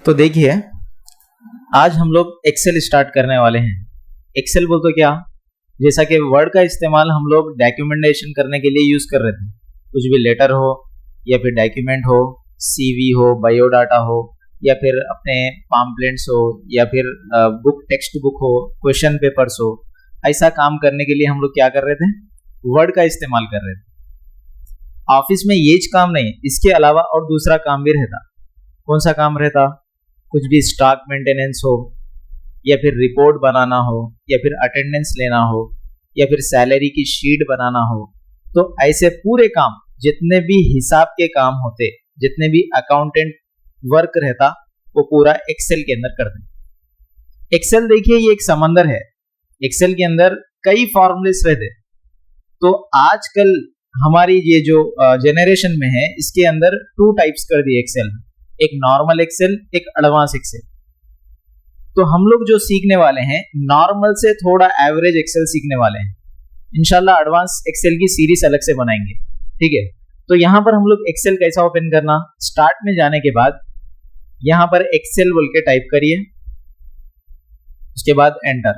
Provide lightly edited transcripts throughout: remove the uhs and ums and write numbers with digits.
तो देखिए, आज हम लोग एक्सेल स्टार्ट करने वाले हैं। एक्सेल बोल तो क्या, जैसा कि वर्ड का इस्तेमाल हम लोग डॉक्यूमेंटेशन करने के लिए यूज़ कर रहे थे, कुछ भी लेटर हो या फिर डॉक्यूमेंट हो, सीवी हो, बायोडाटा हो या फिर अपने पम्पलेट्स हो या फिर बुक टेक्स्ट बुक हो, क्वेश्चन पेपर्स हो, ऐसा काम करने के लिए हम लोग क्या कर रहे थे, वर्ड का इस्तेमाल कर रहे थे। ऑफिस में ये काम नहीं, इसके अलावा और दूसरा काम भी रहता। कौन सा काम रहता? कुछ भी स्टॉक मेंटेनेंस हो या फिर रिपोर्ट बनाना हो या फिर अटेंडेंस लेना हो या फिर सैलरी की शीट बनाना हो, तो ऐसे पूरे काम, जितने भी हिसाब के काम होते, जितने भी अकाउंटेंट वर्क रहता, वो पूरा एक्सेल के अंदर करते। एक्सेल देखिए, ये एक समंदर है। एक्सेल के अंदर कई फॉर्मूलेस रहते। तो आजकल हमारी ये जो जनरेशन में है, इसके अंदर 2 टाइप्स कर दिए एक्सेल में, एक नॉर्मल एक्सेल, एक एडवांस एक्सेल। तो हम लोग जो सीखने वाले हैं, नॉर्मल से थोड़ा एवरेज एक्सेल सीखने वाले हैं। इंशाल्लाह एडवांस एक्सेल की सीरीज अलग से बनाएंगे, ठीक है। तो यहाँ पर हम लोग एक्सेल कैसा ओपन करना, स्टार्ट में जाने के बाद यहाँ पर एक्सेल बोल के टाइप करिए, उसके बाद एंटर।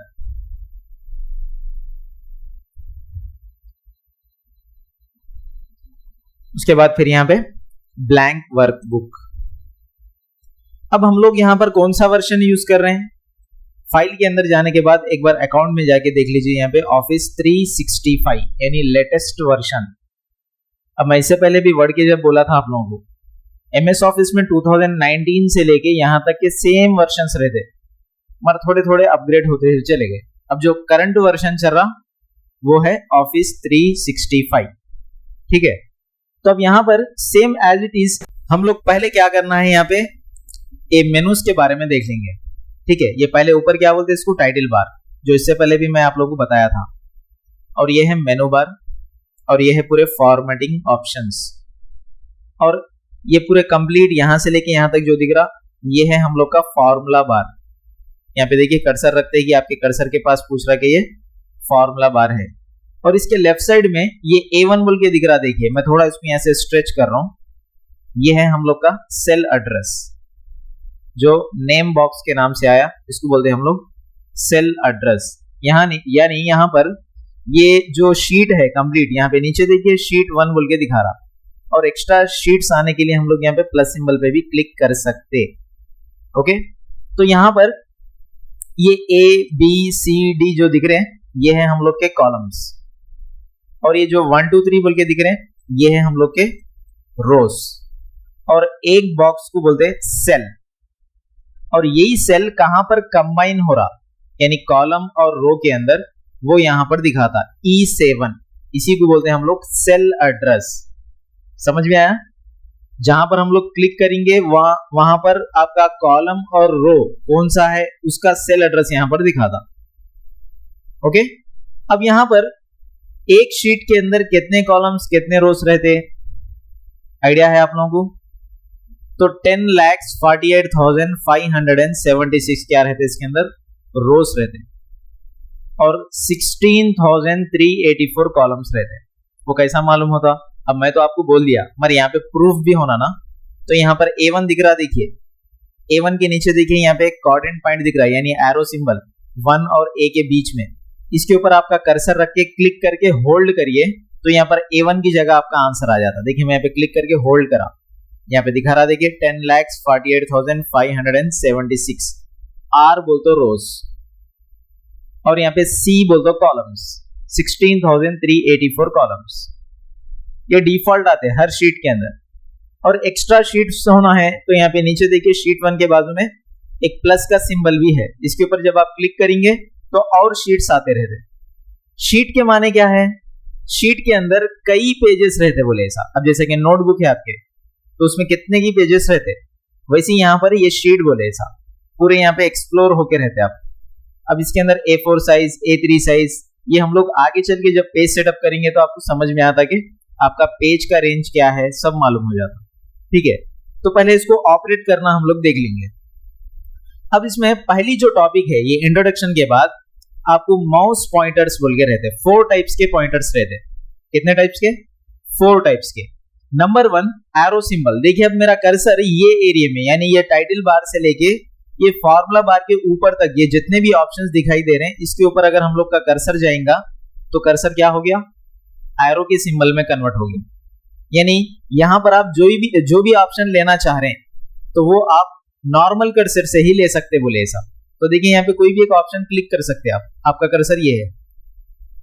उसके बाद फिर यहाँ पे ब्लैंक वर्कबुक। अब हम लोग यहाँ पर कौन सा वर्जन यूज कर रहे हैं, फाइल के अंदर जाने के बाद एक बार अकाउंट में जाके देख लीजिए, यहाँ पे ऑफिस 365 यानी लेटेस्ट वर्जन। अब मैं इससे पहले भी वर्ड के जब बोला था आप लोगों को, एमएस ऑफिस में 2019 से लेके यहाँ तक के सेम वर्जन्स रहते, मगर थोड़े थोड़े अपग्रेड होते हुए चले गए। अब जो करंट वर्जन चल रहा वो है ऑफिस 365, ठीक है। तो अब यहाँ पर सेम एज इट इज हम लोग पहले क्या करना है, यहाँ पे ये मेनूज के बारे में देख लेंगे, ठीक है। ये पहले ऊपर क्या बोलते हैं इसको, टाइटल बार, जो इससे पहले भी मैं आप लोगों को बताया था। और ये है मेनू बार, और ये है पूरे फॉर्मेटिंग ऑप्शंस, और ये पूरे कंप्लीट यहां से लेके यहां तक जो दिख रहा, ये है हम लोग का फॉर्मूला बार। यहाँ पे देखिए कर्सर रखते हैं कि आपके कर्सर के पास पूछ रहा है कि ये फॉर्मूला बार है। और इसके लेफ्ट साइड में ये A1 बोल के दिख रहा, देखिए मैं थोड़ा इसको यहाँ से स्ट्रेच कर रहा हूं, ये है हम लोग का सेल एड्रेस, जो नेम बॉक्स के नाम से आया, इसको बोलते हैं हम लोग सेल एड्रेस। यहाँ यानी यहाँ पर ये जो शीट है कंप्लीट, यहाँ पे नीचे देखिए शीट 1 बोल के दिखा रहा, और एक्स्ट्रा शीट्स आने के लिए हम लोग यहाँ पे प्लस सिंबल पे भी क्लिक कर सकते, ओके। तो यहाँ पर ये A B C D जो दिख रहे हैं, ये है हम लोग के कॉलम्स, और ये जो 1 2 3 बोल के दिख रहे हैं, ये है हम लोग के रोज, और एक बॉक्स को बोलते हैं सेल। और यही सेल कहां पर कंबाइन हो रहा, यानी कॉलम और रो के अंदर, वो यहां पर दिखाता E7, इसी को बोलते हैं हम लोग सेल एड्रेस। समझ में आया? जहां पर हम लोग क्लिक करेंगे वहां पर आपका कॉलम और रो कौन सा है, उसका सेल एड्रेस यहां पर दिखाता, ओके। अब यहां पर एक शीट के अंदर कितने कॉलम्स कितने रोज रहते, आइडिया है आप लोगों को? तो 10,48,576 क्या रहते इसके अंदर, रोज रहते, और 16,384 कॉलम्स रहते। वो कैसा मालूम होता? अब मैं तो आपको बोल दिया, मगर यहाँ पे प्रूफ भी होना ना। तो यहाँ पर A1 दिख रहा, देखिए A1 के नीचे देखिए यहाँ पे एक कोऑर्डिनेट पॉइंट दिख रहा है, यानी एरो सिंबल 1 और A के बीच में। इसके ऊपर आपका कर्सर रख के क्लिक करके होल्ड करिए, तो यहाँ पर A1 की जगह आपका आंसर आ जाता। देखिए मैं यहाँ पे क्लिक करके होल्ड करा, यहाँ पे दिखा रहा, देखिए 10,48,576, R बोल तो रोज, और यहाँ पे C बोल तो कॉलम्स, 16,384 कॉलम्स। ये डिफॉल्ट आते हैं हर शीट के अंदर, और एक्स्ट्रा शीट्स होना है तो यहाँ पे नीचे देखिए शीट 1 के बाजू में एक प्लस का सिंबल भी है, इसके ऊपर जब आप क्लिक करेंगे तो और शीट्स आते रहते। शीट के माने क्या है, शीट के अंदर कई पेजेस रहते बोले ऐसा। अब जैसे कि नोटबुक है आपके, तो उसमें कितने की पेजेस रहते, वैसे यहाँ पर ये शीट बोले ऐसा पूरे यहाँ पे एक्सप्लोर होके रहते आप। अब इसके अंदर A4 साइज, A3 साइज, ये हम लोग आगे चल के जब पेज सेटअप करेंगे तो आपको समझ में आता कि आपका पेज का रेंज क्या है, सब मालूम हो जाता, ठीक है। तो पहले इसको ऑपरेट करना हम लोग देख लेंगे। अब इसमें पहली जो टॉपिक है, ये इंट्रोडक्शन के बाद आपको माउस पॉइंटर्स बोल के रहते हैं। 4 टाइप्स के पॉइंटर्स रहते हैं। कितने टाइप्स के? 4 टाइप्स के। Number 1 arrow symbol. देखिए अब मेरा कर्सर ये एरिया में यानी ये टाइटल बार से लेके ये फॉर्मूला बार के ऊपर तक ये जितने भी ऑप्शंस दिखाई दे रहे हैं इसके ऊपर अगर हम लोग का कर्सर जाएगा तो कर्सर क्या हो गया, एरो के सिंबल में कन्वर्ट हो गया। यानी यहां पर आप जो भी ऑप्शन लेना चाह रहे हैं तो वो आप नॉर्मल कर्सर से ही ले सकते बोले ऐसा। तो देखिए यहाँ पे कोई भी एक ऑप्शन क्लिक कर सकते हैं आप, आपका कर्सर ये है।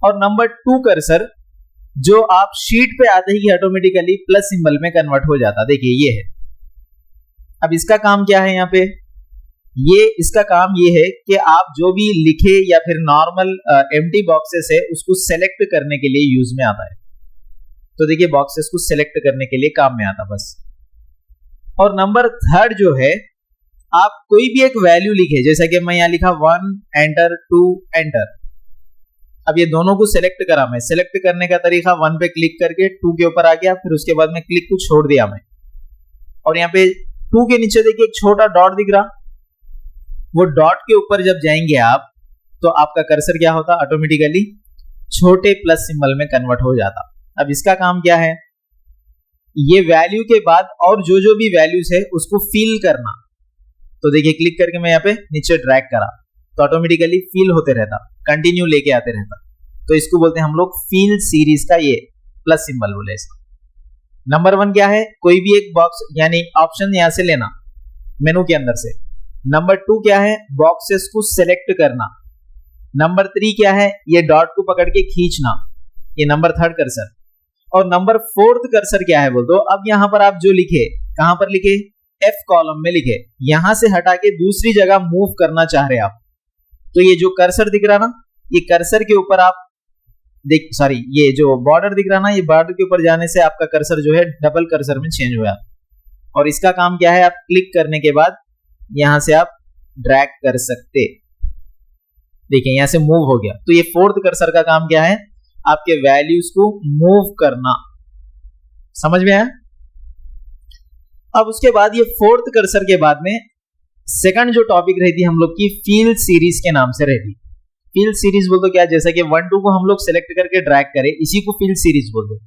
और नंबर 2 कर्सर जो आप शीट पे आते ही ऑटोमेटिकली प्लस सिंबल में कन्वर्ट हो जाता, देखिए ये है। अब इसका काम क्या है यहाँ पे, इसका काम ये है कि आप जो भी लिखे या फिर नॉर्मल एम्प्टी बॉक्सेस है उसको सेलेक्ट करने के लिए यूज में आता है। तो देखिए बॉक्सेस को सेलेक्ट करने के लिए काम में आता बस। और नंबर 3 जो है, आप कोई भी एक वैल्यू लिखे, जैसा कि मैं यहां लिखा 1 एंटर 2 एंटर। अब ये दोनों को सेलेक्ट करा मैं, सेलेक्ट करने का तरीका 1 पे क्लिक करके 2 के ऊपर आ गया, फिर उसके बाद में क्लिक को छोड़ दिया मैं। और यहाँ पे 2 के नीचे देखिए एक छोटा डॉट दिख रहा, वो डॉट के ऊपर जब जाएंगे आप तो आपका कर्सर क्या होता, ऑटोमेटिकली छोटे प्लस सिंबल में कन्वर्ट हो जाता। अब इसका काम क्या है, ये वैल्यू के बाद और जो भी वैल्यूज है उसको फिल करना। तो देखिए क्लिक करके मैं यहाँ पे नीचे ड्रैग करा तो ऑटोमेटिकली फिल होते रहता, कंटिन्यू लेके आते रहता। तो इसको बोलते हैं हम लोग फिल सीरीज का ये प्लस सिंबल बोले इसका। नंबर 1 क्या है, कोई भी एक बॉक्स यानी ऑप्शन यहां से लेना मेनू के अंदर से। नंबर 2 क्या है, बॉक्सेस को सिलेक्ट करना। नंबर 3 क्या है, ये डॉट को पकड़ के खींचना, ये नंबर 3 कर्सर। और नंबर 4 कर्सर क्या है बोल दो, अब यहां पर आप जो लिखे, कहां पर लिखे, F कॉलम में लिखे, यहां से हटा के दूसरी जगह मूव करना चाह रहे आप तो ये जो कर्सर दिख रहा ना, ये कर्सर के ऊपर आप ये जो बॉर्डर दिख रहा ना, ये बॉर्डर के ऊपर जाने से आपका कर्सर जो है डबल कर्सर में चेंज हो जाता। और इसका काम क्या है, आप क्लिक करने के बाद यहां से आप ड्रैग कर सकते, देखिए यहां से मूव हो गया। तो ये 4th कर्सर का काम क्या है, आपके वैल्यूज को मूव करना। समझ में आया। अब उसके बाद ये 4th कर्सर के बाद में सेकंड जो टॉपिक रहती है हम लोग की फील सीरीज के नाम से रहती। फील सीरीज बोल दो क्या, जैसा कि 1 2 को हम लोग सेलेक्ट करके ड्रैग करें, इसी को फील सीरीज बोल दो।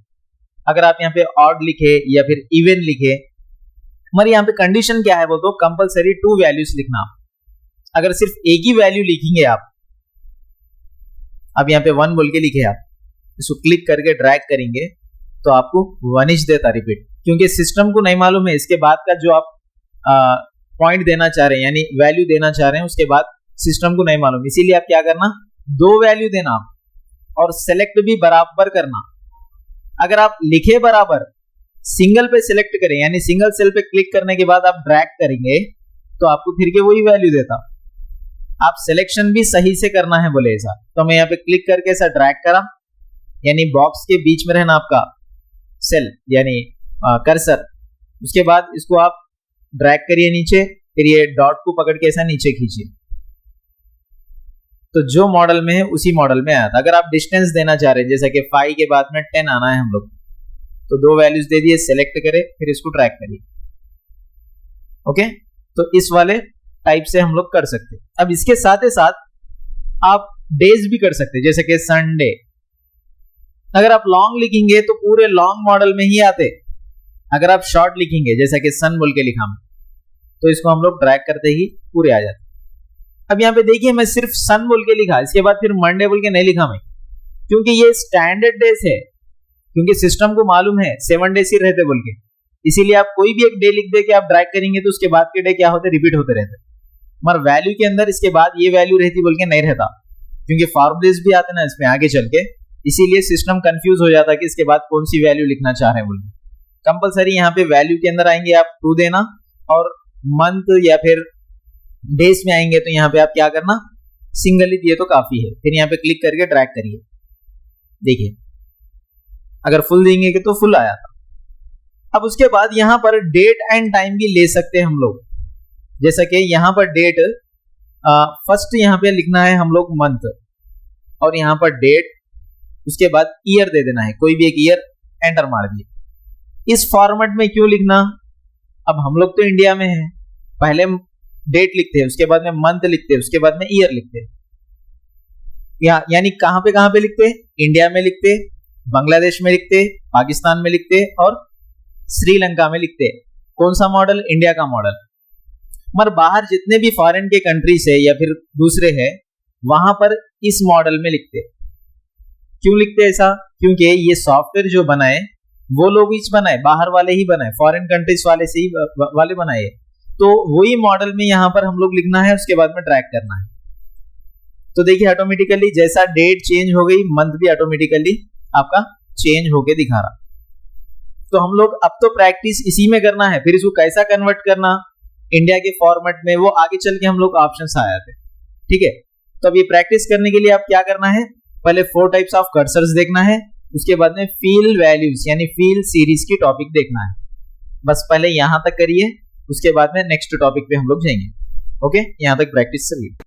अगर आप यहाँ पे ऑड लिखे या फिर इवन लिखे, हमारे यहाँ पे कंडीशन क्या है बोल दो, कंपलसरी 2 वैल्यूज लिखना। अगर सिर्फ एक ही वैल्यू लिखेंगे आप, अब यहाँ पे 1 बोल के लिखे आप, इसको क्लिक करके ड्रैग करेंगे तो आपको 1 देता रिपीट, क्योंकि सिस्टम को नहीं मालूम है इसके बाद का जो आप पॉइंट देना चाह रहे हैं यानी वैल्यू देना चाह रहे हैं, उसके बाद सिस्टम को नहीं मालूम। इसीलिए आप क्या करना, 2 वैल्यू देना और सेलेक्ट भी बराबर करना। अगर आप लिखे बराबर सिंगल पे सिलेक्ट करें यानी सिंगल सेल पे क्लिक करने के बाद आप ड्रैग करेंगे तो आपको फिर के वही वैल्यू देता। आप सिलेक्शन भी सही से करना है बोले ऐसा। तो मैं यहाँ पे क्लिक करके ऐसा ड्रैग करा, यानी बॉक्स के बीच में रहना आपका सेल यानी कर्सर। उसके बाद इसको आप ड्रैग करिए नीचे, फिर ये डॉट को पकड़ के ऐसा नीचे खींचिए, तो जो मॉडल में है उसी मॉडल में आया था। अगर आप डिस्टेंस देना चाह रहे हैं जैसा कि 5 के बाद में 10 आना है हम लोग, तो 2 वैल्यूज दे दिए, सेलेक्ट करें, फिर इसको ड्रैग करिए। ओके, तो इस वाले टाइप से हम लोग कर सकते हैं। अब इसके साथ ही साथ आप डेज भी कर सकते हैं, जैसे कि संडे। अगर आप लॉन्ग लिखेंगे तो पूरे लॉन्ग मॉडल में ही आते। अगर आप शॉर्ट लिखेंगे जैसा कि सन बोल के लिखा तो इसको हम लोग ड्रैग करते ही पूरे आ जाते। अब यहाँ पे देखिए मैं सिर्फ सन बोल के लिखा, इसके बाद फिर मंडे बोल के नहीं लिखा मैं, क्योंकि ये स्टैंडर्ड डेज है, क्योंकि सिस्टम को मालूम है 7 डेज ही रहते बोल के। इसीलिए आप कोई भी एक डे लिख दे के आप ड्रैग करेंगे तो उसके बाद के डे क्या होते, रिपीट होते रहते। मगर वैल्यू के अंदर इसके बाद ये वैल्यू रहती बोल के नहीं रहता, क्योंकि फॉर्मूलेस भी आते ना इसमें आगे चल के, इसीलिए सिस्टम कंफ्यूज हो जाता कि इसके बाद कौन सी वैल्यू लिखना चाह रहे हैं बोल के। कंपलसरी यहाँ पे वैल्यू के अंदर आएंगे आप 2 देना, और मंथ या फिर डेज में आएंगे तो यहाँ पे आप क्या करना, सिंगल ही दिए तो काफी है। फिर यहाँ पे क्लिक करके ड्रैग करिए, देखिए अगर फुल देंगे तो फुल आया था। अब उसके बाद यहाँ पर डेट एंड टाइम भी ले सकते हैं हम लोग, जैसा कि यहाँ पर डेट फर्स्ट यहाँ पे लिखना है हम लोग मंथ, और यहाँ पर डेट, उसके बाद ईयर दे देना है, कोई भी एक ईयर, एंटर मार दिए। इस फॉर्मेट में क्यों लिखना, अब हम लोग तो इंडिया में हैं, पहले डेट लिखते हैं, उसके बाद में मंथ लिखते हैं, उसके बाद में ईयर लिखते हैं। यानी कहां पे लिखते हैं, इंडिया में लिखते, बांग्लादेश में लिखते, पाकिस्तान में लिखते और श्रीलंका में लिखते हैं। कौन सा मॉडल? इंडिया का मॉडल। मगर बाहर जितने भी फॉरेन के कंट्रीज है या फिर दूसरे है, वहां पर इस मॉडल में लिखते। क्यों लिखते ऐसा? क्योंकि ये सॉफ्टवेयर जो बनाए वो लोग ही बनाए, बाहर वाले ही बनाए, फॉरेन कंट्रीज वाले से ही वाले बनाए, तो वही मॉडल में यहाँ पर हम लोग लिखना है, उसके बाद में ट्रैक करना है। तो देखिए ऑटोमेटिकली जैसा डेट चेंज हो गई, मंथ भी ऑटोमेटिकली आपका चेंज होके दिखा रहा। तो हम लोग अब तो प्रैक्टिस इसी में करना है, फिर इसको कैसा कन्वर्ट करना इंडिया के फॉर्मेट में, वो आगे चल के हम लोग ऑप्शंस आ जाते। ठीक है, तो अब ये प्रैक्टिस करने के लिए आप क्या करना है, पहले 4 टाइप्स ऑफ कर्सर्स देखना है, उसके बाद में फील वैल्यूज यानी फील सीरीज की टॉपिक देखना है। बस पहले यहां तक करिए, उसके बाद में नेक्स्ट टॉपिक पे हम लोग जाएंगे। ओके, यहां तक प्रैक्टिस चलिए।